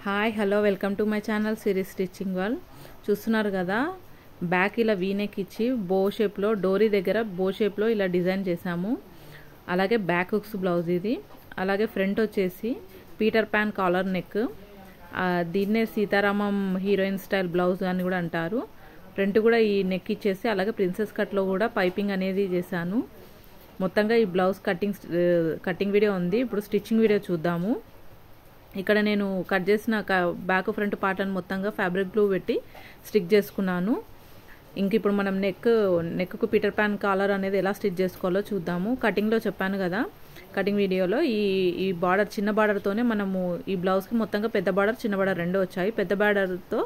Hi hello welcome to my channel series stitching world. చూస్తున్నారు కదా, back ఇలా V-neck ఇచ్చి బో షేప్లో డోరీ దగ్గర బో షేప్లో ఇలా డిజైన్ చేసాము. అలాగే బ్యాక్ హుక్స్ బ్లౌజ్ ఇది. అలాగే ఫ్రంట్ వచ్చేసి పీటర్ ప్యాన్ కాలర్ నెక్, దీన్నే సీతారామం హీరోయిన్ స్టైల్ బ్లౌజ్ అని కూడా అంటారు. ఫ్రంట్ కూడా ఈ నెక్ ఇచ్చేసి అలాగే ప్రిన్సెస్ కట్లో కూడా పైపింగ్ అనేది చేశాను. మొత్తంగా ఈ బ్లౌజ్ కటింగ్ వీడియో ఉంది. ఇప్పుడు స్టిచ్చింగ్ వీడియో చూద్దాము. ఇక్కడ నేను కట్ చేసిన బ్యాక్ ఫ్రంట్ పార్ట్ అని మొత్తంగా ఫ్యాబ్రిక్ గ్లూ పెట్టి స్టిక్ చేసుకున్నాను. ఇంక ఇప్పుడు మనం నెక్కు పీటర్ ప్యాన్ కాలర్ అనేది ఎలా స్టిచ్ చేసుకోవాలో చూద్దాము. కటింగ్లో చెప్పాను కదా, కటింగ్ వీడియోలో ఈ బార్డర్ చిన్న బార్డర్తోనే మనము ఈ బ్లౌజ్కి మొత్తంగా పెద్ద బార్డర్ చిన్న బార్డర్ రెండు వచ్చాయి. పెద్ద బార్డర్తో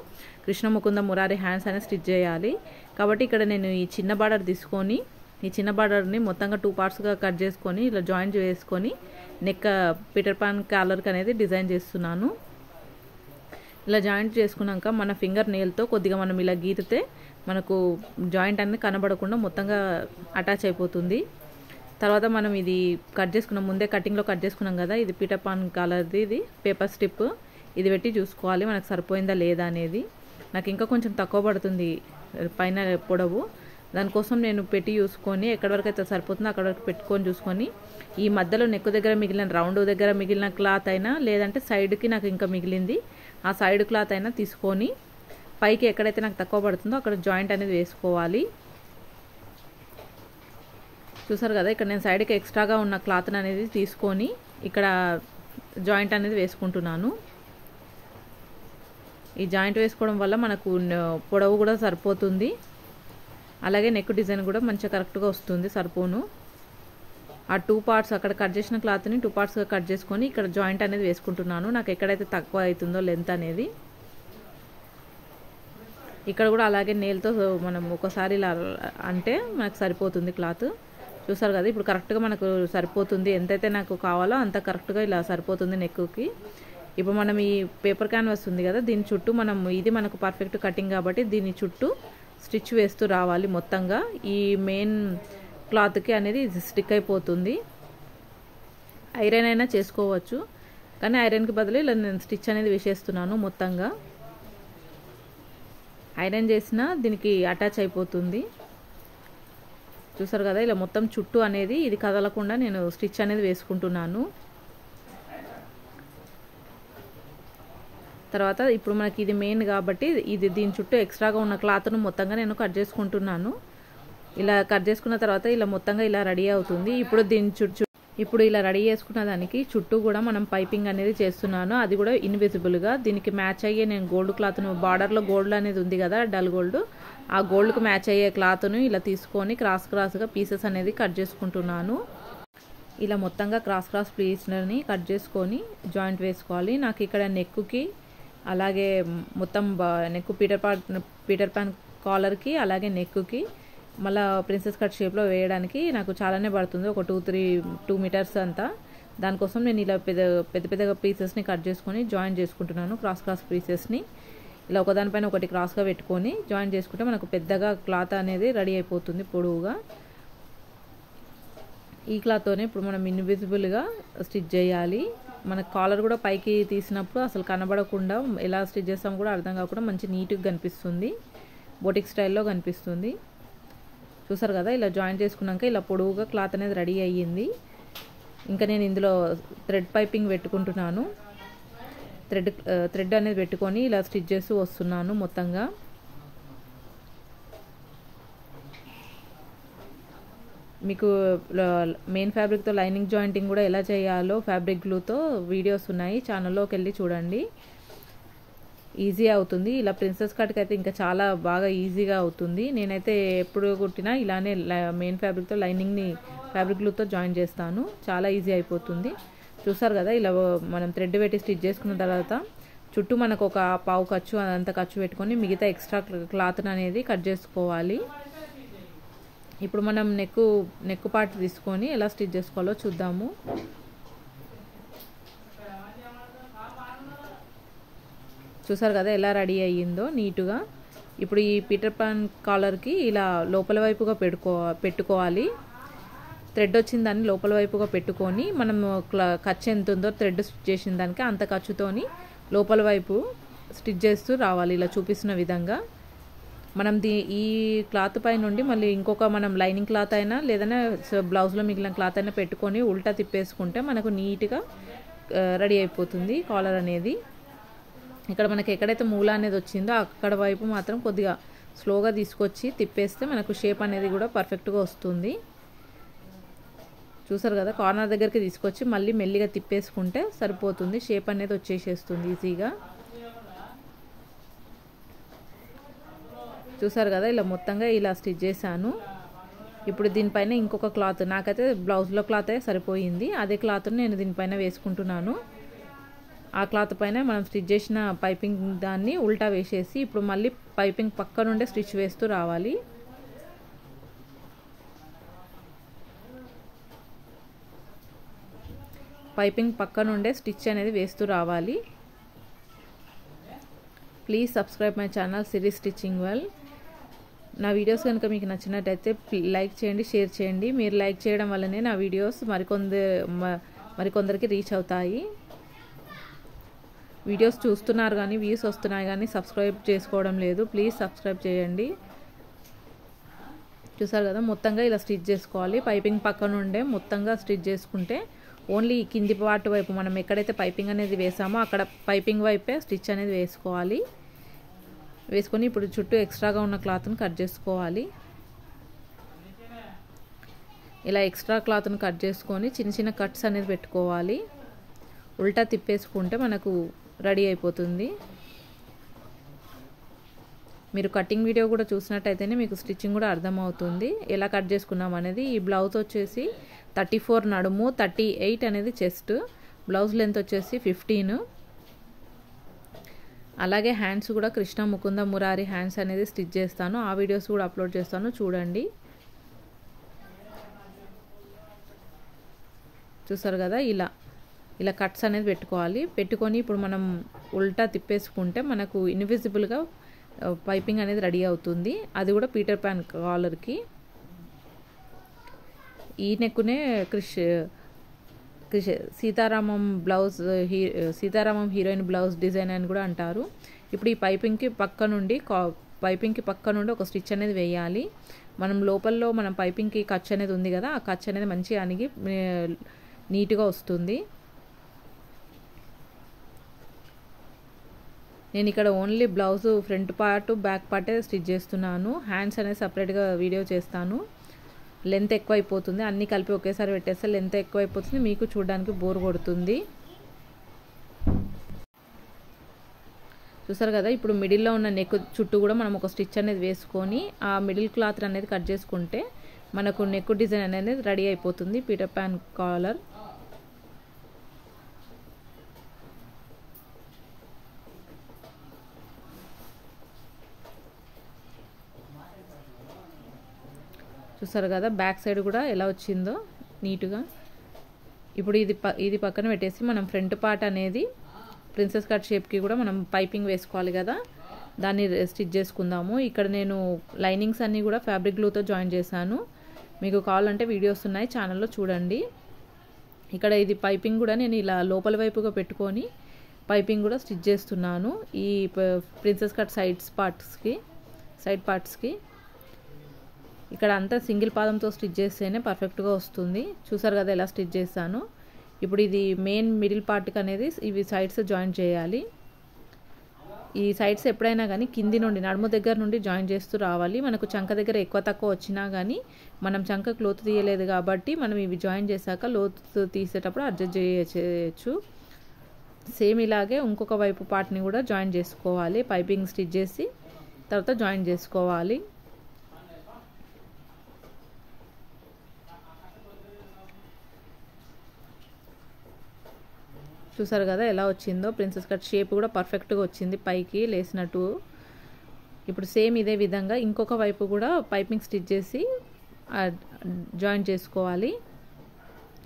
కృష్ణ ముకుంద మురారి హ్యాండ్స్ అనేది స్టిచ్ చేయాలి. కాబట్టి ఇక్కడ నేను ఈ చిన్న బార్డర్ తీసుకొని ఈ చిన్న బార్డర్ని మొత్తంగా 2 పార్ట్స్గా కట్ చేసుకొని ఇలా జాయింట్ చేసుకొని నెక్ పీటర్ ప్యాన్ కాలర్కి అనేది డిజైన్ చేస్తున్నాను. ఇలా జాయింట్ చేసుకున్నాక మన ఫింగర్ నెయిల్తో కొద్దిగా మనం ఇలా గీరితే మనకు జాయింట్ అనేది కనబడకుండా మొత్తంగా అటాచ్ అయిపోతుంది. తర్వాత మనం ఇది కట్ చేసుకున్నాం, ముందే కటింగ్లో కట్ చేసుకున్నాం కదా, ఇది పీటర్ ప్యాన్ కాలర్ది. ఇది పేపర్ స్ట్రిప్, ఇది పెట్టి చూసుకోవాలి మనకు సరిపోయిందా లేదా అనేది. నాకు ఇంకా కొంచెం తక్కువ పడుతుంది పైన పొడవు, దానికోసం నేను పెట్టి చూసుకొని ఎక్కడి వరకు అయితే సరిపోతుందో అక్కడ వరకు పెట్టుకొని చూసుకొని ఈ మధ్యలో నెక్ దగ్గర మిగిలిన రౌండ్ దగ్గర మిగిలిన క్లాత్ అయినా లేదంటే సైడ్కి నాకు ఇంకా మిగిలింది ఆ సైడ్ క్లాత్ అయినా తీసుకొని పైకి ఎక్కడైతే నాకు తక్కువ పడుతుందో అక్కడ జాయింట్ అనేది వేసుకోవాలి. చూసారు కదా, ఇక్కడ నేను సైడ్కి ఎక్స్ట్రాగా ఉన్న క్లాత్ అనేది తీసుకొని ఇక్కడ జాయింట్ అనేది వేసుకుంటున్నాను. ఈ జాయింట్ వేసుకోవడం వల్ల మనకు పొడవు కూడా సరిపోతుంది. అలాగే నెక్ డిజైన్ కూడా మంచిగా కరెక్ట్గా వస్తుంది, సరిపోను. ఆ 2 పార్ట్స్ అక్కడ కట్ చేసిన క్లాత్ని 2 పార్ట్స్గా కట్ చేసుకొని ఇక్కడ జాయింట్ అనేది వేసుకుంటున్నాను. నాకు ఎక్కడైతే తక్కువ అవుతుందో లెంత్ అనేది ఇక్కడ కూడా అలాగే నెయిల్తో మనం ఒకసారి ఇలా అంటే మనకు సరిపోతుంది క్లాత్. చూసారు కదా, ఇప్పుడు కరెక్ట్గా మనకు సరిపోతుంది. ఎంతైతే నాకు కావాలో అంత కరెక్ట్గా ఇలా సరిపోతుంది నెక్కి. ఇప్పుడు మనం ఈ పేపర్ క్యాన్వాస్ ఉంది కదా, దీని చుట్టూ మనం ఇది మనకు పర్ఫెక్ట్ కటింగ్ కాబట్టి దీని చుట్టూ స్టిచ్ వేస్తూ రావాలి. మొత్తంగా ఈ మెయిన్ క్లాత్కి అనేది స్టిక్ అయిపోతుంది. ఐరన్ అయినా చేసుకోవచ్చు, కానీ ఐరన్కి బదులు ఇలా నేను స్టిచ్ అనేది వేసేస్తున్నాను. మొత్తంగా ఐరన్ చేసినా దీనికి అటాచ్ అయిపోతుంది. చూసారు కదా, ఇలా మొత్తం చుట్టూ అనేది ఇది కదలకుండా నేను స్టిచ్ అనేది వేసుకుంటున్నాను. తర్వాత ఇప్పుడు మనకి ఇది మెయిన్ కాబట్టి దీని చుట్టూ ఎక్స్ట్రాగా ఉన్న క్లాత్ను మొత్తంగా నేను కట్ చేసుకుంటున్నాను. ఇలా కట్ చేసుకున్న తర్వాత ఇలా మొత్తంగా ఇలా రెడీ అవుతుంది. ఇప్పుడు ఇలా రెడీ చేసుకున్న దానికి చుట్టూ కూడా మనం పైపింగ్ అనేది చేస్తున్నాను. అది కూడా ఇన్విజిబుల్గా దీనికి మ్యాచ్ అయ్యే నేను గోల్డ్ క్లాత్ను, బార్డర్లో గోల్డ్ అనేది ఉంది కదా డల్ గోల్డ్, ఆ గోల్డ్కి మ్యాచ్ అయ్యే క్లాత్ను ఇలా తీసుకొని క్రాస్గా పీసెస్ అనేది కట్ చేసుకుంటున్నాను. ఇలా మొత్తంగా క్రాస్ పీస్ని కట్ చేసుకొని జాయింట్ వేసుకోవాలి. నాకు ఇక్కడ నెక్కి అలాగే మొత్తం నెక్ పీటర్ ప్యాన్ కాలర్కి అలాగే నెక్కి మళ్ళీ ప్రిన్సెస్ కట్ షేప్లో వేయడానికి నాకు చాలానే పడుతుంది, ఒక 2 మీటర్స్ అంతా. దానికోసం నేను ఇలా పెద్దగా పీసెస్ని కట్ చేసుకొని జాయిన్ చేసుకుంటున్నాను. క్రాస్ పీసెస్ని ఇలా ఒకదానిపైన ఒకటి క్రాస్గా పెట్టుకొని జాయిన్ చేసుకుంటే మనకు పెద్దగా క్లాత్ అనేది రెడీ అయిపోతుంది పొడవుగా. ఈ క్లాత్తోనే ఇప్పుడు మనం ఇన్విజిబుల్గా స్టిచ్ చేయాలి. మన కాలర్ కూడా పైకి తీసినప్పుడు అసలు కనబడకుండా ఎలా స్టిచ్ చేస్తాం కూడా అర్థం కాకుండా మంచి నీట్గా కనిపిస్తుంది, బోటిక్ స్టైల్లో కనిపిస్తుంది. చూసారు కదా, ఇలా జాయిన్ చేసుకున్నాక ఇలా పొడవుగా క్లాత్ అనేది రెడీ అయ్యింది. ఇంకా నేను ఇందులో థ్రెడ్ పైపింగ్ పెట్టుకుంటున్నాను. థ్రెడ్ అనేది పెట్టుకొని ఇలా స్టిచ్ చేస్తూ వస్తున్నాను మొత్తంగా. మీకు మెయిన్ ఫ్యాబ్రిక్తో లైనింగ్ జాయింటింగ్ కూడా ఎలా చేయాలో ఫ్యాబ్రిక్ గ్లూతో వీడియోస్ ఉన్నాయి, ఛానల్లోకి వెళ్ళి చూడండి. ఈజీ అవుతుంది. ఇలా ప్రిన్సెస్ కట్కి అయితే ఇంకా చాలా బాగా ఈజీగా అవుతుంది. నేనైతే ఎప్పుడు కుట్టినా ఇలానే మెయిన్ ఫ్యాబ్రిక్తో లైనింగ్ని ఫ్యాబ్రిక్ గ్లూతో జాయిన్ చేస్తాను, చాలా ఈజీ అయిపోతుంది. చూసారు కదా, ఇలా మనం థ్రెడ్ పెట్టి స్టిచ్ చేసుకున్న తర్వాత చుట్టూ మనకు ఒక పావు ఖర్చు అదంతా ఖర్చు పెట్టుకొని మిగతా ఎక్స్ట్రా క్లాత్ అనేది కట్ చేసుకోవాలి. ఇప్పుడు మనం నెక్ పార్ట్ తీసుకొని ఎలా స్టిచ్ చేసుకోవాలో చూద్దాము. చూసారు కదా ఎలా రెడీ అయ్యిందో నీట్గా. ఇప్పుడు ఈ పీటర్ ప్యాన్ కాలర్కి ఇలా లోపల వైపుగా పెట్టుకోవాలి. థ్రెడ్ వచ్చిన దాన్ని లోపల వైపుగా పెట్టుకొని మనం ఖర్చు ఎంత ఉందో థ్రెడ్ స్టిచ్ చేసిన దానికి అంత ఖర్చుతోని లోపల వైపు స్టిచ్ చేస్తూ రావాలి ఇలా చూపిస్తున్న విధంగా. మనం ఈ క్లాత్ పై నుండి మళ్ళీ ఇంకొక మనం లైనింగ్ క్లాత్ అయినా లేదన్నా బ్లౌజ్లో మిగిలిన క్లాత్ అయినా పెట్టుకొని ఉల్టా తిప్పేసుకుంటే మనకు నీట్గా రెడీ అయిపోతుంది కాలర్ అనేది. ఇక్కడ మనకి ఎక్కడైతే మూల అనేది వచ్చిందో అక్కడ వైపు మాత్రం కొద్దిగా స్లోగా తీసుకొచ్చి తిప్పేస్తే మనకు షేప్ అనేది కూడా పర్ఫెక్ట్గా వస్తుంది. చూసారు కదా, కార్నర్ దగ్గరికి తీసుకొచ్చి మళ్ళీ మెల్లిగా తిప్పేసుకుంటే సరిపోతుంది, షేప్ అనేది వచ్చేసేస్తుంది ఈజీగా. చూసారు కదా, ఇలా మొత్తంగా ఇలా స్టిచ్ చేశాను. ఇప్పుడు దీనిపైన ఇంకొక క్లాత్, నాకైతే బ్లౌజ్లో క్లాత్ అయితే సరిపోయింది, అదే క్లాత్ని నేను దీనిపైన వేసుకుంటున్నాను. ఆ క్లాత్ పైన మనం స్టిచ్ చేసిన పైపింగ్ దాన్ని ఉల్టా వేసేసి ఇప్పుడు మళ్ళీ పైపింగ్ పక్క నుండే స్టిచ్ వేస్తూ రావాలి. పైపింగ్ పక్క నుండే స్టిచ్ అనేది వేస్తూ రావాలి. Please subscribe my channel Siri stitching well. నా వీడియోస్ కనుక మీకు నచ్చినట్టయితే లైక్ చేయండి, షేర్ చేయండి. మీరు లైక్ చేయడం వల్లనే నా వీడియోస్ మరికొందరికి రీచ్ అవుతాయి. వీడియోస్ చూస్తున్నారు కానీ వ్యూస్ వస్తున్నాయి కానీ సబ్స్క్రైబ్ చేసుకోవడం లేదు. ప్లీజ్ సబ్స్క్రైబ్ చేయండి. చూసారు కదా, మొత్తంగా ఇలా స్టిచ్ చేసుకోవాలి. పైపింగ్ పక్క నుండే మొత్తంగా స్టిచ్ చేసుకుంటే ఓన్లీ కింది పార్ట్ వైపు మనం ఎక్కడైతే పైపింగ్ అనేది వేసామో అక్కడ పైపింగ్ వైపే స్టిచ్ అనేది వేసుకోవాలి. వేసుకొని ఇప్పుడు చుట్టూ ఎక్స్ట్రాగా ఉన్న క్లాత్ని కట్ చేసుకోవాలి. ఇలా ఎక్స్ట్రా క్లాత్ని కట్ చేసుకొని చిన్న చిన్న కట్స్ అనేది పెట్టుకోవాలి. ఉల్టా తిప్పేసుకుంటే మనకు రెడీ అయిపోతుంది. మీరు కటింగ్ వీడియో కూడా చూసినట్టయితేనే మీకు స్టిచ్చింగ్ కూడా అర్థమవుతుంది ఎలా కట్ చేసుకున్నాం అనేది. ఈ బ్లౌజ్ వచ్చేసి 34 నడుము, 38 అనేది చెస్ట్, బ్లౌజ్ లెంత్ వచ్చేసి 15. అలాగే హ్యాండ్స్ కూడా కృష్ణ ముకుంద మురారి హ్యాండ్స్ అనేది స్టిచ్ చేస్తాను, ఆ వీడియోస్ కూడా అప్లోడ్ చేస్తాను, చూడండి. చూసారు కదా, ఇలా కట్స్ అనేది పెట్టుకోవాలి. పెట్టుకొని ఇప్పుడు మనం ఉల్టా తిప్పేసుకుంటే మనకు ఇన్విజిబుల్గా పైపింగ్ అనేది రెడీ అవుతుంది. అది కూడా పీటర్ ప్యాన్ కాలర్కి. ఈ నెక్కునే Sita Ramam blouse, Sita Ramam heroine blouse design అని కూడా అంటారు. ఇప్పుడు ఈ పైపింగ్కి పక్క నుండి ఒక స్టిచ్ అనేది వేయాలి. మనం లోపల్లో మనం పైపింగ్కి ఖర్చు అనేది ఉంది కదా, ఆ ఖర్చు అనేది మంచిగా అణిగి నీట్గా వస్తుంది. నేను ఇక్కడ only blouse front part back పార్టే స్టిచ్ చేస్తున్నాను. హ్యాండ్స్ అనేది సపరేట్గా వీడియో చేస్తాను. లెంత్ ఎక్కువ అయిపోతుంది, అన్నీ కలిపి ఒకేసారి పెట్టేస్తే లెంత్ ఎక్కువ అయిపోతుంది, మీకు చూడడానికి బోర్ కొడుతుంది. చూసారు కదా, ఇప్పుడు మిడిల్లో ఉన్న నెక్ చుట్టూ కూడా మనం ఒక స్టిచ్ అనేది వేసుకొని ఆ మిడిల్ క్లాత్ అనేది కట్ చేసుకుంటే మనకు నెక్ డిజైన్ అనేది రెడీ అయిపోతుంది, పీటర్ ప్యాన్ కాలర్. చూసారు కదా, బ్యాక్ సైడ్ కూడా ఎలా వచ్చిందో నీట్గా. ఇప్పుడు ఇది పక్కన పెట్టేసి మనం ఫ్రంట్ పార్ట్ అనేది ప్రిన్సెస్ కట్ షేప్కి కూడా మనం పైపింగ్ వేసుకోవాలి కదా, దాన్ని స్టిచ్ చేసుకుందాము. ఇక్కడ నేను లైనింగ్స్ అన్నీ కూడా ఫ్యాబ్రిక్ గ్లూతో జాయిన్ చేశాను. మీకు కావాలంటే వీడియోస్ ఉన్నాయి, ఛానల్లో చూడండి. ఇక్కడ ఇది పైపింగ్ కూడా నేను ఇలా లోపల వైపుగా పెట్టుకొని పైపింగ్ కూడా స్టిచ్ చేస్తున్నాను ఈ ప్రిన్సెస్ కట్ సైడ్ పార్ట్స్కి. ఇక్కడ అంతా సింగిల్ పాదంతో స్టిచ్ చేస్తేనే పర్ఫెక్ట్గా వస్తుంది. చూసారు కదా ఎలా స్టిచ్ చేస్తాను. ఇప్పుడు ఇది మెయిన్ మిడిల్ పార్ట్కి అనేది ఇవి సైడ్స్ జాయిన్ చేయాలి. ఈ సైడ్స్ ఎప్పుడైనా కానీ కింది నుండి నడుము దగ్గర నుండి జాయిన్ చేస్తూ రావాలి. మనకు చంక దగ్గర ఎక్కువ తక్కువ వచ్చినా కానీ మనం చంక లోతు తీయలేదు కాబట్టి మనం ఇవి జాయిన్ చేశాక లోతు తీసేటప్పుడు అడ్జస్ట్ చేయొచ్చు. సేమ్ ఇలాగే ఇంకొక వైపు పార్ట్ని కూడా జాయిన్ చేసుకోవాలి. పైపింగ్ స్టిచ్ చేసి తర్వాత జాయిన్ చేసుకోవాలి. చూసారు కదా ఎలా వచ్చిందో, ప్రిన్సెస్ కట్ షేప్ కూడా పర్ఫెక్ట్గా వచ్చింది పైకి లేసినట్టు. ఇప్పుడు సేమ్ ఇదే విధంగా ఇంకొక వైపు కూడా పైపింగ్ స్టిచ్ చేసి జాయిన్ చేసుకోవాలి.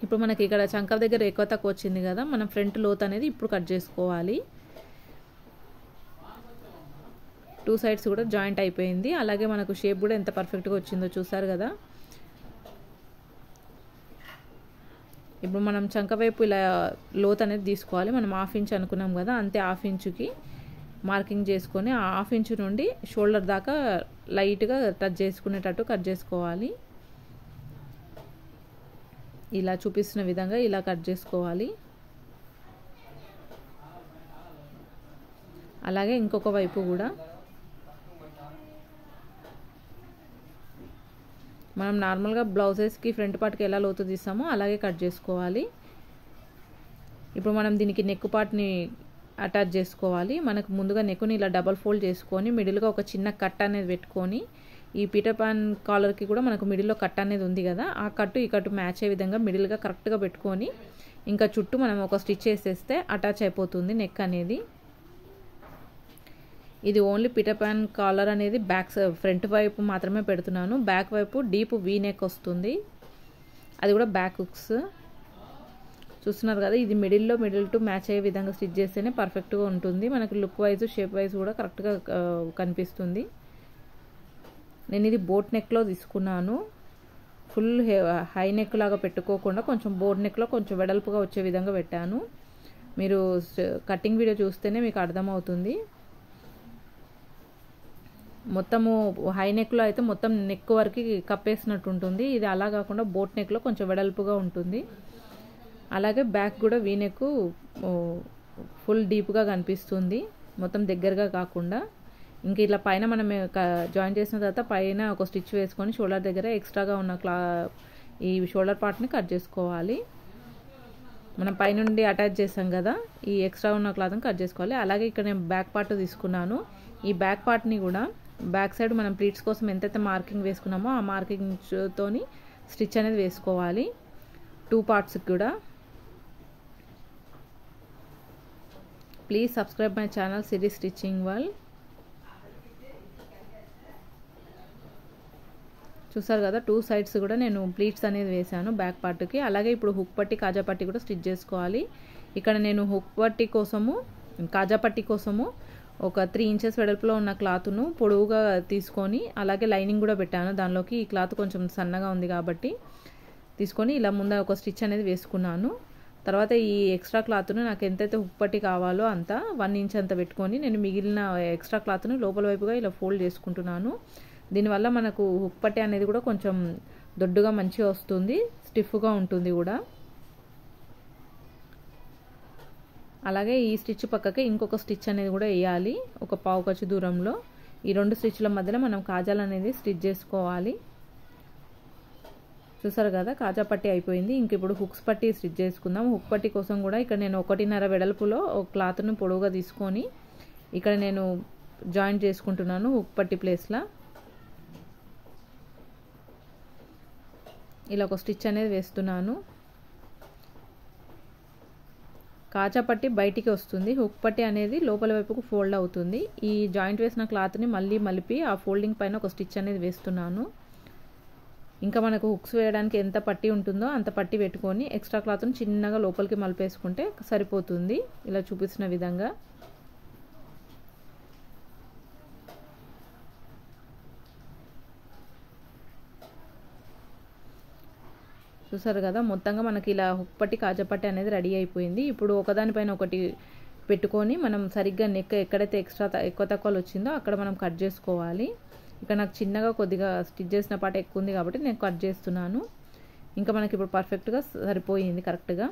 ఇప్పుడు మనకి ఇక్కడ చంక దగ్గర ఎక్కువ తక్కువ వచ్చింది కదా, మనం ఫ్రంట్ లోత్ అనేది ఇప్పుడు కట్ చేసుకోవాలి. 2 సైడ్స్ కూడా జాయింట్ అయిపోయింది. అలాగే మనకు షేప్ కూడా ఎంత పర్ఫెక్ట్గా వచ్చిందో చూసారు కదా. ఇప్పుడు మనం చంక వైపు ఇలా లోత్ అనేది తీసుకోవాలి. మనం 1/2 ఇంచ్ అనుకున్నాం కదా, అంతే 1/2 ఇంచుకి మార్కింగ్ చేసుకొని ఆ 1/2 ఇంచు నుండి షోల్డర్ దాకా లైట్గా టచ్ చేసుకునేటట్టు కట్ చేసుకోవాలి. ఇలా చూపిస్తున్న విధంగా ఇలా కట్ చేసుకోవాలి. అలాగే ఇంకొక వైపు కూడా మనం నార్మల్గా బ్లౌజెస్కి ఫ్రంట్ పార్ట్కి ఎలా లోతు తీస్తామో అలాగే కట్ చేసుకోవాలి. ఇప్పుడు మనం దీనికి నెక్ పార్ట్ని అటాచ్ చేసుకోవాలి. మనకు ముందుగా నెక్ని ఇలా డబల్ ఫోల్డ్ చేసుకొని మిడిల్గా ఒక చిన్న కట్ అనేది పెట్టుకొని, ఈ పీటర్ పాన్ కాలర్కి కూడా మనకు మిడిల్లో కట్ అనేది ఉంది కదా, ఆ కట్టు ఈ కట్టు మ్యాచ్ అయ్యే విధంగా మిడిల్గా కరెక్ట్గా పెట్టుకొని ఇంకా చుట్టూ మనం ఒక స్టిచ్ వేసేస్తే అటాచ్ అయిపోతుంది నెక్ అనేది. ఇది ఓన్లీ పీటర్ పాన్ కాలర్ అనేది ఫ్రంట్ వైపు మాత్రమే పెడుతున్నాను. బ్యాక్ వైపు డీప్ వీ నెక్ వస్తుంది, అది కూడా బ్యాక్ హుక్స్. చూస్తున్నారు కదా, ఇది మిడిల్ టు మ్యాచ్ అయ్యే విధంగా స్టిచ్ చేస్తేనే పర్ఫెక్ట్గా ఉంటుంది. మనకు లుక్ వైజ్ షేప్ వైజ్ కూడా కరెక్ట్గా కనిపిస్తుంది. నేను ఇది బోట్ నెక్లో తీసుకున్నాను. ఫుల్ హై నెక్ లాగా పెట్టుకోకుండా కొంచెం బోట్ నెక్లో కొంచెం వెడల్పుగా వచ్చే విధంగా పెట్టాను. మీరు కటింగ్ వీడియో చూస్తేనే మీకు అర్థమవుతుంది. మొత్తము హై నెక్లో అయితే మొత్తం నెక్ వరకు కప్పేసినట్టు ఉంటుంది. ఇది అలా కాకుండా బోట్ నెక్లో కొంచెం వెడల్పుగా ఉంటుంది. అలాగే బ్యాక్ కూడా వీ నెక్ ఫుల్ డీప్గా కనిపిస్తుంది, మొత్తం దగ్గరగా కాకుండా. ఇంక ఇలా పైన మనం జాయిన్ చేసిన తర్వాత పైన ఒక స్టిచ్ వేసుకొని షోల్డర్ దగ్గర ఎక్స్ట్రాగా ఉన్న ఈ షోల్డర్ పార్ట్ని కట్ చేసుకోవాలి. మనం పైనుండి అటాచ్ చేసాం కదా, ఈ ఎక్స్ట్రా ఉన్న క్లాత్ని కట్ చేసుకోవాలి. అలాగే ఇక్కడ నేను బ్యాక్ పార్ట్ తీసుకున్నాను. ఈ బ్యాక్ పార్ట్ని కూడా బ్యాక్ సైడ్ మనం ప్లీట్స్ కోసం ఎంతైతే మార్కింగ్ వేసుకున్నామో ఆ మార్కింగ్తోని స్టిచ్ అనేది వేసుకోవాలి 2 పార్ట్స్కి కూడా. Please subscribe my channel Siri stitching world. చూసారు కదా, 2 సైడ్స్ కూడా నేను ప్లీట్స్ అనేది వేసాను బ్యాక్ పార్ట్కి. అలాగే ఇప్పుడు హుక్ పట్టి కాజా పట్టి కూడా స్టిచ్ చేసుకోవాలి. ఇక్కడ నేను హుక్ పట్టి కోసము కాజా పట్టి కోసము ఒక 3 ఇంచెస్ వెడల్పులో ఉన్న క్లాత్ను పొడవుగా తీసుకొని అలాగే లైనింగ్ కూడా పెట్టాను దానిలోకి. ఈ క్లాత్ కొంచెం సన్నగా ఉంది కాబట్టి తీసుకొని ఇలా ముందు ఒక స్టిచ్ అనేది వేసుకున్నాను. తర్వాత ఈ ఎక్స్ట్రా క్లాత్ను నాకు ఎంతైతే హుక్ పట్టి కావాలో అంత 1 ఇంచ్ అంత పెట్టుకొని నేను మిగిలిన ఎక్స్ట్రా క్లాత్ను లోపల వైపుగా ఇలా ఫోల్డ్ చేసుకుంటున్నాను. దీనివల్ల మనకు హుక్ పట్టి అనేది కూడా కొంచెం దొడ్డుగా మంచిగా వస్తుంది, స్టిఫ్గా ఉంటుంది కూడా. అలాగే ఈ స్టిచ్ పక్కకి ఇంకొక స్టిచ్ అనేది కూడా వేయాలి ఒక పావు ఖర్చు దూరంలో. ఈ 2 స్టిచ్ల మధ్యలో మనం కాజాలు అనేది స్టిచ్ చేసుకోవాలి. చూసారు కదా, కాజా పట్టి అయిపోయింది. ఇంక ఇప్పుడు హుక్స్ పట్టి స్టిచ్ చేసుకుందాం. హుక్ పట్టి కోసం కూడా ఇక్కడ నేను 1.5 వెడల్పులో ఒక క్లాత్ను పొడవుగా తీసుకొని ఇక్కడ నేను జాయింట్ చేసుకుంటున్నాను హుక్ పట్టి ప్లేస్లో. ఇలా ఒక స్టిచ్ అనేది వేస్తున్నాను. కాజా పట్టి బయటికి వస్తుంది, హుక్ పట్టి అనేది లోపల వైపుకు ఫోల్డ్ అవుతుంది. ఈ జాయింట్ వేసిన క్లాత్ని మళ్ళీ మలిపి ఆ ఫోల్డింగ్ పైన ఒక స్టిచ్ అనేది వేస్తున్నాను. ఇంకా మనకు హుక్స్ వేయడానికి ఎంత పట్టి ఉంటుందో అంత పట్టి పెట్టుకొని ఎక్స్ట్రా క్లాత్ని చిన్నగా లోపలికి మలిపేసుకుంటే సరిపోతుంది ఇలా చూపిస్తున్న విధంగా. చూసారు కదా, మొత్తంగా మనకి ఇలా హుక్ పట్టి కాజా పట్టి అనేది రెడీ అయిపోయింది. ఇప్పుడు ఒకదానిపైన ఒకటి పెట్టుకొని మనం సరిగ్గా నెక్ ఎక్కడైతే ఎక్కువ తక్కువలు వచ్చిందో అక్కడ మనం కట్ చేసుకోవాలి. ఇక్కడ నాకు చిన్నగా కొద్దిగా స్టిచ్ చేసిన పార్ట్ ఎక్కువ ఉంది కాబట్టి నేను కట్ చేస్తున్నాను. ఇంకా మనకి ఇప్పుడు పర్ఫెక్ట్గా సరిపోయింది కరెక్ట్గా.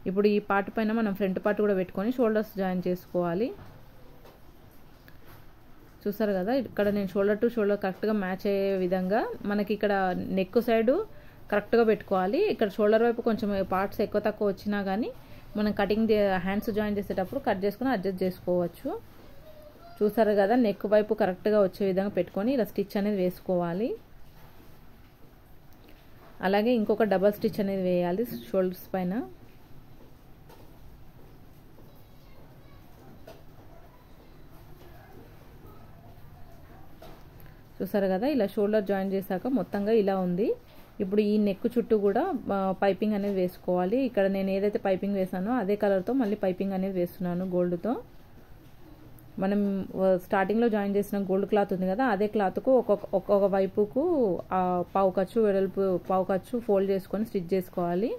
ఇప్పుడు ఈ పార్ట్ పైన మనం ఫ్రంట్ పార్ట్ కూడా పెట్టుకొని షోల్డర్స్ జాయిన్ చేసుకోవాలి. చూసారు కదా, ఇక్కడ నేను షోల్డర్ టు షోల్డర్ కరెక్ట్గా మ్యాచ్ అయ్యే విధంగా మనకి ఇక్కడ నెక్ సైడు కరెక్ట్గా పెట్టుకోవాలి. ఇక్కడ షోల్డర్ వైపు కొంచెం పార్ట్స్ ఎక్కువ తక్కువ వచ్చినా కానీ మనం కటింగ్ హ్యాండ్స్ జాయిన్ చేసేటప్పుడు కట్ చేసుకుని అడ్జస్ట్ చేసుకోవచ్చు. చూసారు కదా, నెక్ వైపు కరెక్ట్గా వచ్చే విధంగా పెట్టుకొని ఇలా స్టిచ్ అనేది వేసుకోవాలి. అలాగే ఇంకొక డబల్ స్టిచ్ అనేది వేయాలి షోల్డర్స్ పైన. చూసారు కదా, ఇలా షోల్డర్ జాయిన్ చేశాక మొత్తంగా ఇలా ఉంది. ఇప్పుడు ఈ నెక్ చుట్టూ కూడా పైపింగ్ అనేది వేసుకోవాలి. ఇక్కడ నేను ఏదైతే పైపింగ్ వేసానో అదే కలర్తో మళ్ళీ పైపింగ్ అనేది వేస్తున్నాను గోల్డ్తో. మనం స్టార్టింగ్లో జాయిన్ చేసిన గోల్డ్ క్లాత్ ఉంది కదా, అదే క్లాత్కు ఒక్కొక్క వైపుకు పావు ఖర్చు వెడల్పు పావు ఖర్చు ఫోల్డ్ చేసుకొని స్టిచ్ చేసుకోవాలి.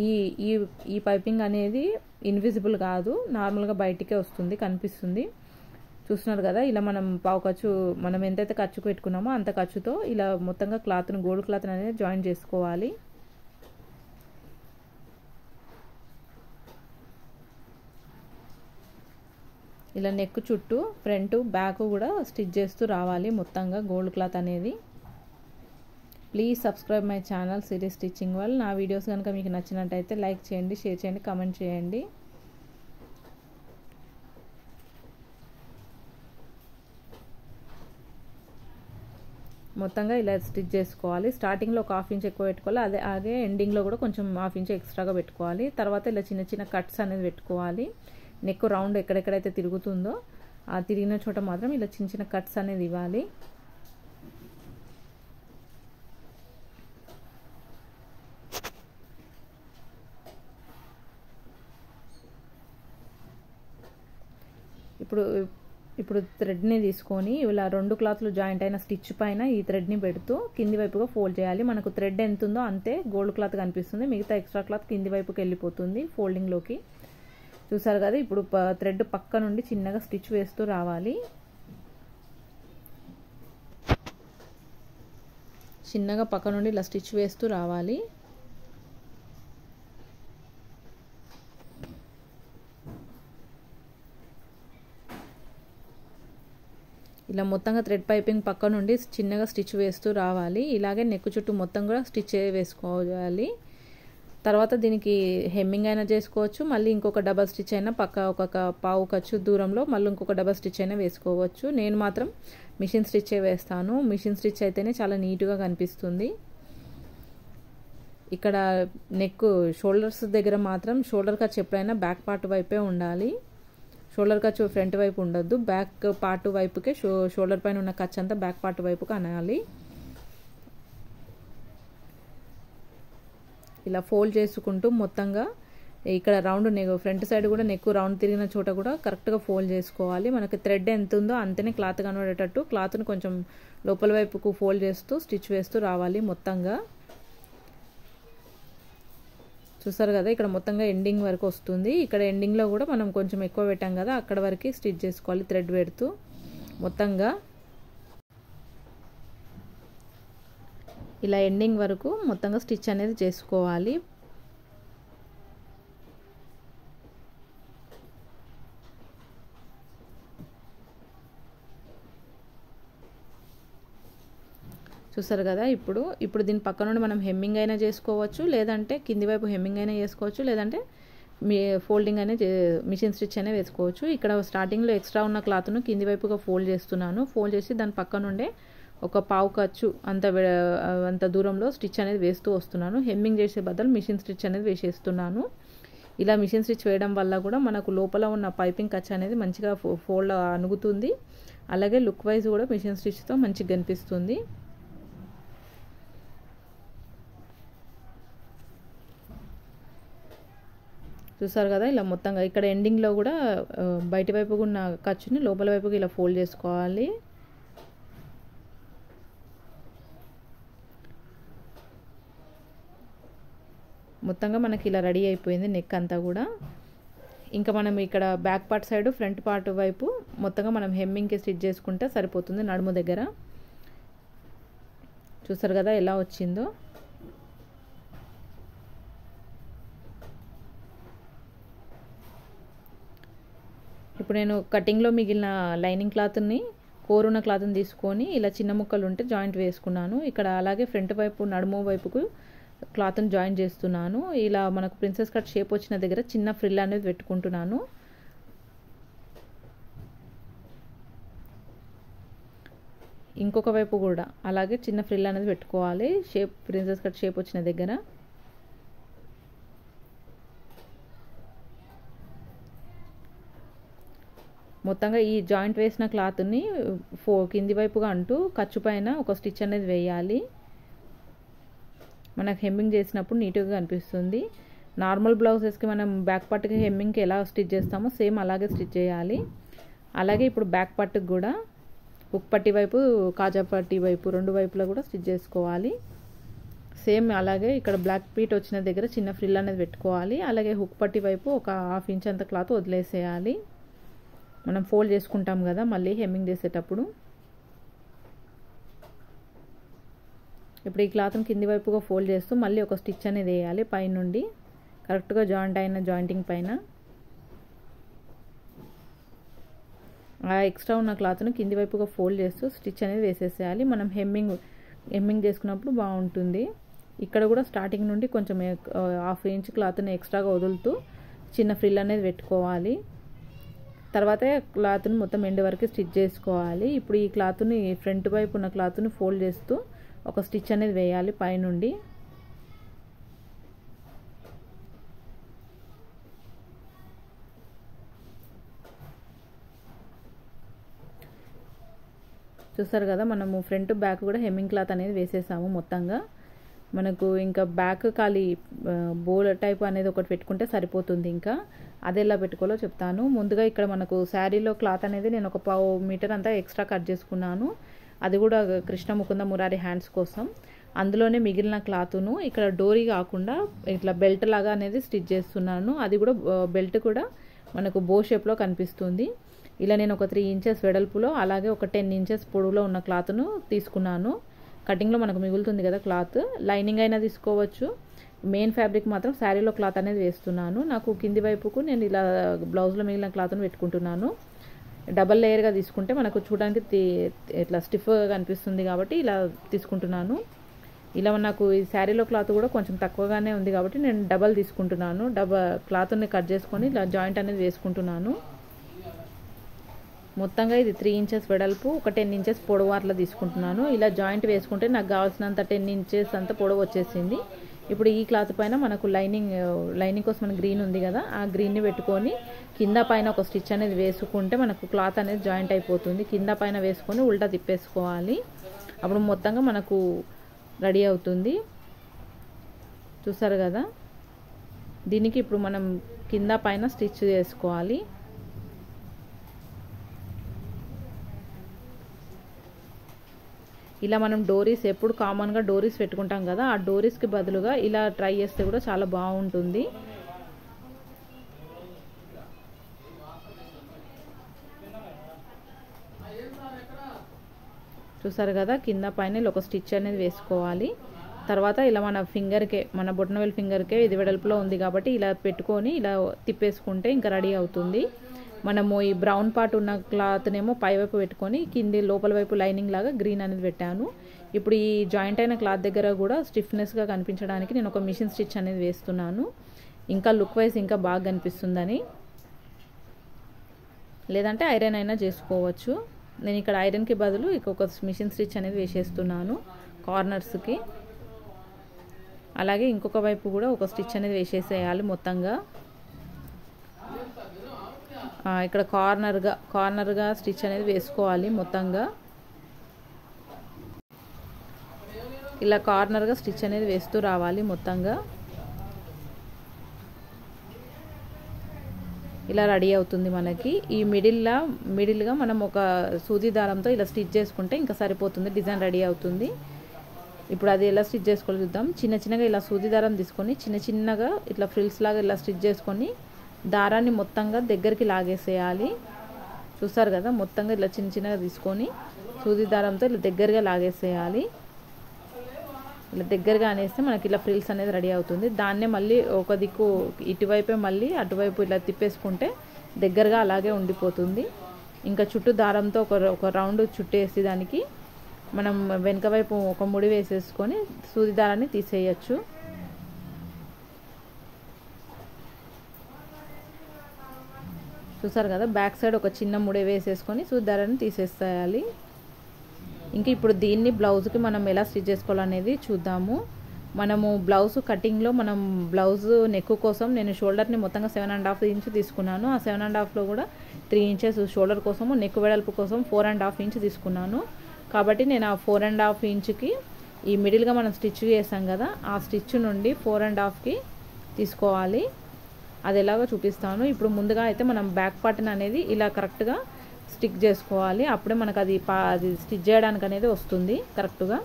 ఈ ఈ ఈ పైపింగ్ అనేది ఇన్విజిబుల్ కాదు, నార్మల్గా బయటికే వస్తుంది, కనిపిస్తుంది. చూస్తున్నారు కదా, ఇలా మనం పావు ఖర్చు మనం ఎంతైతే ఖర్చుకు పెట్టుకున్నామో అంత ఖర్చుతో ఇలా మొత్తంగా క్లాత్ను గోల్డ్ క్లాత్ అనేది జాయిన్ చేసుకోవాలి. ఇలా నెక్ చుట్టూ ఫ్రంట్ బ్యాక్ కూడా స్టిచ్ చేస్తూ రావాలి మొత్తంగా గోల్డ్ క్లాత్ అనేది. Please subscribe my channel Siri stitching world. నా వీడియోస్ కనుక మీకు నచ్చినట్టయితే లైక్ చేయండి, షేర్ చేయండి, కామెంట్ చేయండి. మొత్తంగా ఇలా స్టిచ్ చేసుకోవాలి. స్టార్టింగ్లో ఒక హాఫ్ ఇంచ్ ఎక్కువ పెట్టుకోవాలి, అలాగే ఎండింగ్లో కూడా కొంచెం హాఫ్ ఇంచ్ ఎక్స్ట్రాగా పెట్టుకోవాలి. తర్వాత ఇలా చిన్న చిన్న కట్స్ అనేది పెట్టుకోవాలి. నెక్ రౌండ్ ఎక్కడెక్కడైతే తిరుగుతుందో ఆ తిరిగిన చోట మాత్రం ఇలా చిన్న చిన్న కట్స్ అనేది ఇవ్వాలి. ఇప్పుడు థ్రెడ్ని తీసుకొని ఇలా రెండు క్లాత్లు జాయింట్ అయిన స్టిచ్ పైన ఈ థ్రెడ్ని పెడుతూ కింది వైపుగా ఫోల్డ్ చేయాలి. మనకు థ్రెడ్ ఎంత ఉందో అంతే గోల్డ్ క్లాత్ కనిపిస్తుంది, మిగతా ఎక్స్ట్రా క్లాత్ కింది వైపుకి వెళ్ళిపోతుంది ఫోల్డింగ్లోకి. చూసారు కదా, ఇప్పుడు థ్రెడ్ పక్క నుండి చిన్నగా స్టిచ్ వేస్తూ రావాలి. చిన్నగా పక్క నుండి ఇలా స్టిచ్ వేస్తూ రావాలి. ఇలా మొత్తంగా థ్రెడ్ పైపింగ్ పక్క నుండి చిన్నగా స్టిచ్ వేస్తూ రావాలి. ఇలాగే నెక్ చుట్టూ మొత్తం కూడా స్టిచ్ వేసుకోవాలి. తర్వాత దీనికి హెమ్మింగ్ అయినా చేసుకోవచ్చు, మళ్ళీ ఇంకొక డబల్ స్టిచ్ అయినా పక్క ఒక పావు ఖర్చు దూరంలో మళ్ళీ ఇంకొక డబల్ స్టిచ్ అయినా వేసుకోవచ్చు. నేను మాత్రం మిషన్ స్టిచ్చే వేస్తాను, మిషన్ స్టిచ్ అయితేనే చాలా నీట్గా కనిపిస్తుంది. ఇక్కడ నెక్ షోల్డర్స్ దగ్గర మాత్రం షోల్డర్ ఖర్చు ఎప్పుడైనా బ్యాక్ పార్ట్ వైపే ఉండాలి, షోల్డర్ ఖర్చు ఫ్రంట్ వైపు ఉండొద్దు. బ్యాక్ పార్ట్ వైపుకే షోల్డర్ పైన ఉన్న ఖర్చు అంతా బ్యాక్ పార్ట్ వైపుకి అనాలి. ఇలా ఫోల్డ్ చేసుకుంటూ మొత్తంగా ఇక్కడ రౌండ్ నెక్ ఫ్రంట్ సైడ్ కూడా నెక్ రౌండ్ తిరిగిన చోట కూడా కరెక్ట్గా ఫోల్డ్ చేసుకోవాలి. మనకి థ్రెడ్ ఎంత ఉందో అంతనే క్లాత్ కనబడేటట్టు క్లాత్ను కొంచెం లోపల వైపుకు ఫోల్డ్ చేస్తూ స్టిచ్ వేస్తూ రావాలి మొత్తంగా. చూసారు కదా, ఇక్కడ మొత్తంగా ఎండింగ్ వరకు వస్తుంది. ఇక్కడ ఎండింగ్లో కూడా మనం కొంచెం ఎక్కువ పెట్టాం కదా, అక్కడ వరకు స్టిచ్ చేసుకోవాలి థ్రెడ్ పెడుతూ మొత్తంగా. ఇలా ఎండింగ్ వరకు మొత్తంగా స్టిచ్ అనేది చేసుకోవాలి. చూసారు కదా, ఇప్పుడు దీని పక్క నుండి మనం హెమ్మింగ్ అయినా చేసుకోవచ్చు, లేదంటే కింది వైపు హెమ్మింగ్ అయినా చేసుకోవచ్చు, లేదంటే ఫోల్డింగ్ అయినా మిషన్ స్టిచ్ అయినా వేసుకోవచ్చు. ఇక్కడ స్టార్టింగ్లో ఎక్స్ట్రా ఉన్న క్లాత్ను కింది వైపుగా ఫోల్డ్ చేస్తున్నాను. ఫోల్డ్ చేసి దాని పక్క నుండే ఒక పావు ఖర్చు అంత దూరంలో స్టిచ్ అనేది వేస్తూ వస్తున్నాను. హెమ్మింగ్ చేసే బదులు మిషన్ స్టిచ్ అనేది వేసేస్తున్నాను. ఇలా మిషన్ స్టిచ్ వేయడం వల్ల కూడా మనకు లోపల ఉన్న పైపింగ్ ఖర్చు అనేది మంచిగా ఫోల్డ్ అనుగుతుంది, అలాగే లుక్ వైజ్ కూడా మిషన్ స్టిచ్తో మంచిగా కనిపిస్తుంది. చూసారు కదా, ఇలా మొత్తంగా ఇక్కడ ఎండింగ్లో కూడా బయట వైపుకు ఉన్న ఖర్చుని లోపల వైపుకి ఇలా ఫోల్డ్ చేసుకోవాలి. మొత్తంగా మనకి ఇలా రెడీ అయిపోయింది నెక్ అంతా కూడా. ఇంకా మనం ఇక్కడ back part side front part వైపు మొత్తంగా మనం హెమ్మింగ్కి స్టిచ్ చేసుకుంటే సరిపోతుంది నడుము దగ్గర. చూసారు కదా ఎలా వచ్చిందో. ఇప్పుడు నేను కటింగ్లో మిగిలిన లైనింగ్ క్లాత్ని కోరున్న క్లాత్ని తీసుకొని ఇలా చిన్న ముక్కలు ఉంటే జాయింట్ వేసుకున్నాను. ఇక్కడ అలాగే ఫ్రంట్ వైపు నడుము వైపుకు క్లాత్ని జాయిన్ చేస్తున్నాను. ఇలా మనకు ప్రిన్సెస్ కట్ షేప్ వచ్చిన దగ్గర చిన్న ఫ్రిల్ అనేది పెట్టుకుంటున్నాను. ఇంకొక వైపు కూడా అలాగే చిన్న ఫ్రిల్ అనేది పెట్టుకోవాలి ప్రిన్సెస్ కట్ షేప్ వచ్చిన దగ్గర. మొత్తంగా ఈ జాయింట్ వేసిన క్లాత్ని కింది వైపుగా అంటూ ఖర్చు పైన ఒక స్టిచ్ అనేది వేయాలి. మనకు హెమ్మింగ్ చేసినప్పుడు నీట్గా కనిపిస్తుంది. నార్మల్ బ్లౌజెస్కి మనం బ్యాక్ పార్ట్కి హెమ్మింగ్కి ఎలా స్టిచ్ చేస్తామో సేమ్ అలాగే స్టిచ్ చేయాలి. అలాగే ఇప్పుడు బ్యాక్ పార్ట్కి కూడా హుక్ పట్టి వైపు కాజా పట్టి వైపు రెండు వైపులా కూడా స్టిచ్ చేసుకోవాలి. సేమ్ అలాగే ఇక్కడ బ్లాక్ పీట్ వచ్చిన దగ్గర చిన్న ఫ్రిల్ అనేది పెట్టుకోవాలి. అలాగే హుక్ పట్టి వైపు ఒక 1/2 ఇంచ్ అంత క్లాత్ వదిలేసేయాలి. మనం ఫోల్డ్ చేసుకుంటాం కదా మళ్ళీ హెమ్మింగ్ చేసేటప్పుడు. ఇప్పుడు ఈ క్లాత్ని కింది వైపుగా ఫోల్డ్ చేస్తూ మళ్ళీ ఒక స్టిచ్ అనేది వేయాలి పైనుండి కరెక్ట్గా జాయింట్ అయిన జాయింటింగ్ పైన. ఆ ఎక్స్ట్రా ఉన్న క్లాత్ను కింది వైపుగా ఫోల్డ్ చేస్తూ స్టిచ్ అనేది వేసేసేయాలి. మనం హెమ్మింగ్ చేసుకున్నప్పుడు బాగుంటుంది. ఇక్కడ కూడా స్టార్టింగ్ నుండి కొంచెం 1/2 ఇంచ్ క్లాత్ని ఎక్స్ట్రాగా వదులుతూ చిన్న ఫ్రిల్ అనేది పెట్టుకోవాలి. తర్వాత క్లాత్ని మొత్తం ఎండ్ వరకు స్టిచ్ చేసుకోవాలి. ఇప్పుడు ఈ క్లాత్ని ఫ్రంట్ వైపు ఉన్న క్లాత్ని ఫోల్డ్ చేస్తూ ఒక స్టిచ్ అనేది వేయాలి పైనుండి. చూసారు కదా మనము ఫ్రంట్ బ్యాక్ కూడా హెమ్మింగ్ క్లాత్ అనేది వేసేసాము మొత్తంగా. మనకు ఇంకా బ్యాక్ ఖాళీ బోల్ టైప్ అనేది ఒకటి పెట్టుకుంటే సరిపోతుంది. ఇంకా అది ఎలా పెట్టుకోవాలో చెప్తాను. ముందుగా ఇక్కడ మనకు శారీలో క్లాత్ అనేది నేను ఒక 1/2 మీటర్ అంతా ఎక్స్ట్రా కట్ చేసుకున్నాను. అది కూడా కృష్ణ ముకుంద మురారి హ్యాండ్స్ కోసం. అందులోనే మిగిలిన క్లాత్ను ఇక్కడ డోరీ కాకుండా ఇట్లా బెల్ట్ లాగా అనేది స్టిచ్ చేస్తున్నాను. అది కూడా బెల్ట్ కూడా మనకు బో షేప్లో కనిపిస్తుంది. ఇలా నేను ఒక 3 ఇంచెస్ వెడల్పులో అలాగే ఒక 10 ఇంచెస్ పొడవులో ఉన్న క్లాత్ను తీసుకున్నాను. కటింగ్లో మనకు మిగులుతుంది కదా క్లాత్, లైనింగ్ అయినా తీసుకోవచ్చు. మెయిన్ ఫ్యాబ్రిక్ మాత్రం శారీలో క్లాత్ అనేది వేస్తున్నాను. నాకు కింది వైపుకు నేను ఇలా బ్లౌజ్లో మిగిలిన క్లాత్ను పెట్టుకుంటున్నాను. డబల్ లేయర్గా తీసుకుంటే మనకు చూడడానికి ఇట్లా స్టిఫ్గా కనిపిస్తుంది కాబట్టి ఇలా తీసుకుంటున్నాను. ఇలా నాకు ఈ శారీలో క్లాత్ కూడా కొంచెం తక్కువగానే ఉంది కాబట్టి నేను డబల్ తీసుకుంటున్నాను. క్లాత్ని కట్ చేసుకొని ఇలా జాయింట్ అనేది వేసుకుంటున్నాను. మొత్తంగా ఇది 3 ఇంచెస్ వెడల్పు ఒక 10 ఇంచెస్ పొడవు అట్లా తీసుకుంటున్నాను. ఇలా జాయింట్ వేసుకుంటే నాకు కావాల్సినంత 10 ఇంచెస్ అంత పొడవు వచ్చేసింది. ఇప్పుడు ఈ క్లాత్ పైన మనకు లైనింగ్ కోసం మన గ్రీన్ ఉంది కదా, ఆ గ్రీన్ని పెట్టుకొని కింద పైన ఒక స్టిచ్ అనేది వేసుకుంటే మనకు క్లాత్ అనేది జాయింట్ అయిపోతుంది. కింద పైన వేసుకొని ఉల్టా తిప్పేసుకోవాలి. అప్పుడు మొత్తంగా మనకు రెడీ అవుతుంది. చూసారు కదా, దీనికి ఇప్పుడు మనం కింద పైన స్టిచ్ చేసుకోవాలి. ఇలా మనం డోరీస్ ఎప్పుడు కామన్గా డోరీస్ పెట్టుకుంటాం కదా, ఆ డోరీస్కి బదులుగా ఇలా ట్రై చేస్తే కూడా చాలా బాగుంటుంది. చూసారు కదా, కింద పైన ఒక స్టిచ్ అనేది వేసుకోవాలి. తర్వాత ఇలా మన బొటనవేలు ఫింగర్కే ఇది వెడల్పులో ఉంది కాబట్టి ఇలా పెట్టుకొని ఇలా తిప్పేసుకుంటే ఇంకా రెడీ అవుతుంది. మనము ఈ బ్రౌన్ పార్ట్ ఉన్న క్లాత్నేమో పైవైపు పెట్టుకొని కింది లోపల వైపు లైనింగ్ లాగా గ్రీన్ అనేది పెట్టాను. ఇప్పుడు ఈ జాయింట్ అయిన క్లాత్ దగ్గర కూడా స్టిఫ్నెస్గా కనిపించడానికి నేను ఒక మిషన్ స్టిచ్ అనేది వేస్తున్నాను. ఇంకా లుక్ వైజ్ ఇంకా బాగా కనిపిస్తుందని. లేదంటే ఐరన్ అయినా చేసుకోవచ్చు. నేను ఇక్కడ ఐరన్కి బదులు ఒక మిషన్ స్టిచ్ అనేది వేసేస్తున్నాను కార్నర్స్కి. అలాగే ఇంకొక వైపు కూడా ఒక స్టిచ్ అనేది వేసేసేయాలి మొత్తంగా. ఇక్కడ కార్నర్గా స్టిచ్ అనేది వేసుకోవాలి మొత్తంగా. ఇలా కార్నర్గా స్టిచ్ అనేది వేస్తూ రావాలి మొత్తంగా. ఇలా రెడీ అవుతుంది మనకి. ఈ మిడిల్గా మనం ఒక సూది దారంతో ఇలా స్టిచ్ చేసుకుంటే ఇంకా సరిపోతుంది, డిజైన్ రెడీ అవుతుంది. ఇప్పుడు అది ఎలా స్టిచ్ చేసుకోవాలో చూద్దాం. చిన్నగా ఇలా సూది దారం తీసుకొని చిన్నగా ఇట్లా ఫ్రిల్స్ లాగా ఇలా స్టిచ్ చేసుకొని దారాన్ని మొత్తంగా దగ్గరికి లాగేసేయాలి. చూసారు కదా, మొత్తంగా ఇలా చిన్నగా తీసుకొని సూది దారంతో ఇలా దగ్గరగా లాగేసేయాలి. ఇలా దగ్గరగా అనేస్తే మనకి ఇలా ఫ్రిల్స్ అనేది రెడీ అవుతుంది. దాన్నే మళ్ళీ ఒక దిక్కు ఇటువైపే మళ్ళీ అటువైపు ఇలా తిప్పేసుకుంటే దగ్గరగా అలాగే ఉండిపోతుంది. ఇంకా చుట్టూ దారంతో ఒక రౌండ్ చుట్టేసి దానికి మనం వెనక వైపు ఒక ముడి వేసేసుకొని సూది దారాన్ని తీసేయచ్చు. చూసారు కదా, బ్యాక్ సైడ్ ఒక చిన్న ముడి వేసేసుకొని సూది దారాన్ని తీసేసేయాలి. ఇంకా ఇప్పుడు దీన్ని బ్లౌజ్కి మనం ఎలా స్టిచ్ చేసుకోవాలనేది చూద్దాము. మనము బ్లౌజ్ కటింగ్లో మనం బ్లౌజ్ నెక్ కోసం నేను షోల్డర్ని మొత్తంగా 7.5 ఇంచ్ తీసుకున్నాను. ఆ 7.5లో కూడా 3 ఇంచెస్ షోల్డర్ కోసము, నెక్ వెడల్పు కోసం 4.5 ఇంచ్ తీసుకున్నాను. కాబట్టి నేను ఆ 4.5 ఇంచుకి ఈ మిడిల్గా మనం స్టిచ్ చేసాం కదా, ఆ స్టిచ్ నుండి 4.5కి తీసుకోవాలి. అది ఎలాగో చూపిస్తాను. ఇప్పుడు ముందుగా అయితే మనం బ్యాక్ పార్ట్ని అనేది ఇలా కరెక్ట్గా స్టిక్ చేసుకోవాలి. అప్పుడే మనకు అది స్టిచ్ చేయడానికి అనేది వస్తుంది కరెక్ట్గా.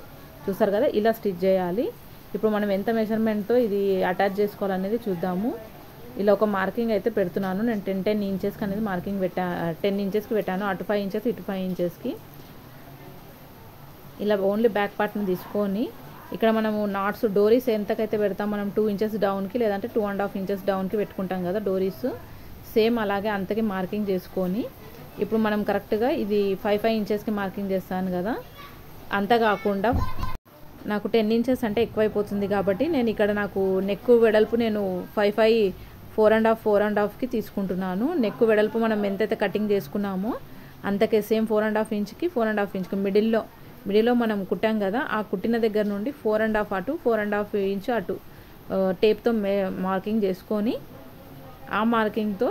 చూసారు కదా, ఇలా స్టిచ్ చేయాలి. ఇప్పుడు మనం ఎంత మెజర్మెంట్తో ఇది అటాచ్ చేసుకోవాలనేది చూద్దాము. ఇలా ఒక మార్కింగ్ అయితే పెడుతున్నాను నేను. 10 ఇంచెస్కి అనేది మార్కింగ్ 10 ఇంచెస్కి పెట్టాను. అటు 5 ఇంచెస్ ఇటు 5 ఇంచెస్కి. ఇలా ఓన్లీ బ్యాక్ పార్ట్ని తీసుకొని ఇక్కడ మనము నాట్స్ డోరీస్ ఎంతకైతే పెడతాం మనం 2 ఇంచెస్ డౌన్కి లేదంటే 2.5 ఇంచెస్ డౌన్కి పెట్టుకుంటాం కదా డోరీస్. సేమ్ అలాగే అంతకి మార్కింగ్ చేసుకొని ఇప్పుడు మనం కరెక్ట్గా ఇది 5 ఇంచెస్కి మార్కింగ్ చేస్తాను కదా. అంత కాకుండా నాకు 10 ఇంచెస్ అంటే ఎక్కువైపోతుంది కాబట్టి నేను ఇక్కడ నాకు నెక్ వెడల్పు నేను 4.5కి తీసుకుంటున్నాను. నెక్ వెడల్పు మనం ఎంతైతే కటింగ్ చేసుకున్నామో అంతకే సేమ్ 4.5 ఇంచ్కి 4.5 ఇంచ్కి మిడిల్లో మనం కుట్టాం కదా, ఆ కుట్టిన దగ్గర నుండి 4.5 అటు 4.5 ఇంచ్ అటు టేప్తో మార్కింగ్ చేసుకొని ఆ మార్కింగ్తో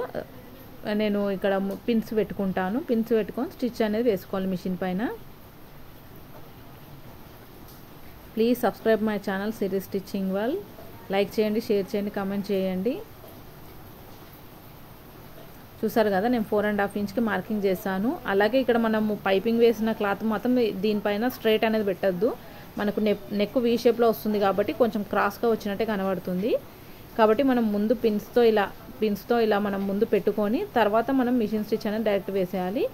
నేను ఇక్కడ పిన్స్ పెట్టుకుంటాను. పిన్స్ పెట్టుకొని స్టిచ్ అనేది వేసుకోవాలి మిషన్ పైన. Please subscribe my channel Siri stitching world. Like చేయండి, షేర్ చేయండి, కామెంట్ చేయండి. చూసారు కదా, నేను 4.5 ఇంచ్కి మార్కింగ్ చేశాను. అలాగే ఇక్కడ మనము పైపింగ్ వేసిన క్లాత్ మాత్రం దీనిపైన స్ట్రైట్ అనేది పెట్టద్దు. మనకు నెక్ వీ షేప్లో వస్తుంది కాబట్టి కొంచెం క్రాస్గా వచ్చినట్టే కనబడుతుంది. కాబట్టి మనం ముందు పిన్స్తో ఇలా మనం ముందు పెట్టుకొని తర్వాత మనం మిషన్ స్టిచ్ అనేది డైరెక్ట్ వేసేయాలి.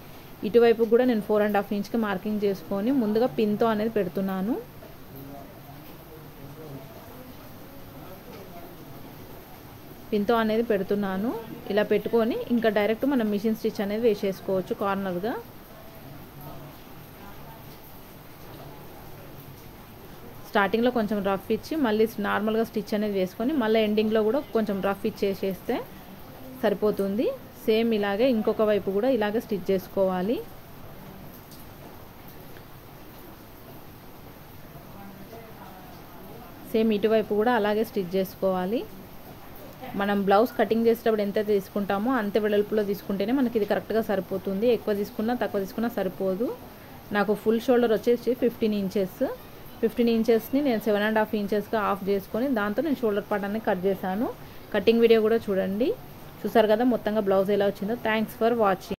ఇటువైపు కూడా నేను 4.5 ఇంచ్కి మార్కింగ్ చేసుకొని ముందుగా పిన్తో అనేది పెడుతున్నాను. పిన్తో అనేది పెడుతున్నాను. ఇలా పెట్టుకొని ఇంకా డైరెక్ట్ మనం మిషన్ స్టిచ్ అనేది వేసేసుకోవచ్చు కార్నర్గా. స్టార్టింగ్లో కొంచెం రఫ్ ఇచ్చి మళ్ళీ నార్మల్గా స్టిచ్ అనేది వేసుకొని మళ్ళీ ఎండింగ్లో కూడా కొంచెం రఫ్ ఇచ్చేసేస్తే సరిపోతుంది. సేమ్ ఇలాగే ఇంకొక వైపు కూడా ఇలాగే స్టిచ్ చేసుకోవాలి. సేమ్ ఇటువైపు కూడా అలాగే స్టిచ్ చేసుకోవాలి. మనం బ్లౌజ్ కటింగ్ చేసేటప్పుడు ఎంత తీసుకుంటామో అంత వెడల్పులో తీసుకుంటేనే మనకి ఇది కరెక్ట్గా సరిపోతుంది. ఎక్కువ తీసుకున్నా తక్కువ తీసుకున్నా సరిపోదు. నాకు ఫుల్ షోల్డర్ వచ్చేసి 15 ఇంచెస్. 15 ఇంచెస్ని నేను 7.5 ఇంచెస్గా ఆఫ్ చేసుకొని దాంతో నేను షోల్డర్ పార్ట్ అనేది కట్ చేశాను. కటింగ్ వీడియో కూడా చూడండి. చూసారు కదా మొత్తంగా బ్లౌజ్ ఎలా వచ్చిందో. Thanks for watching.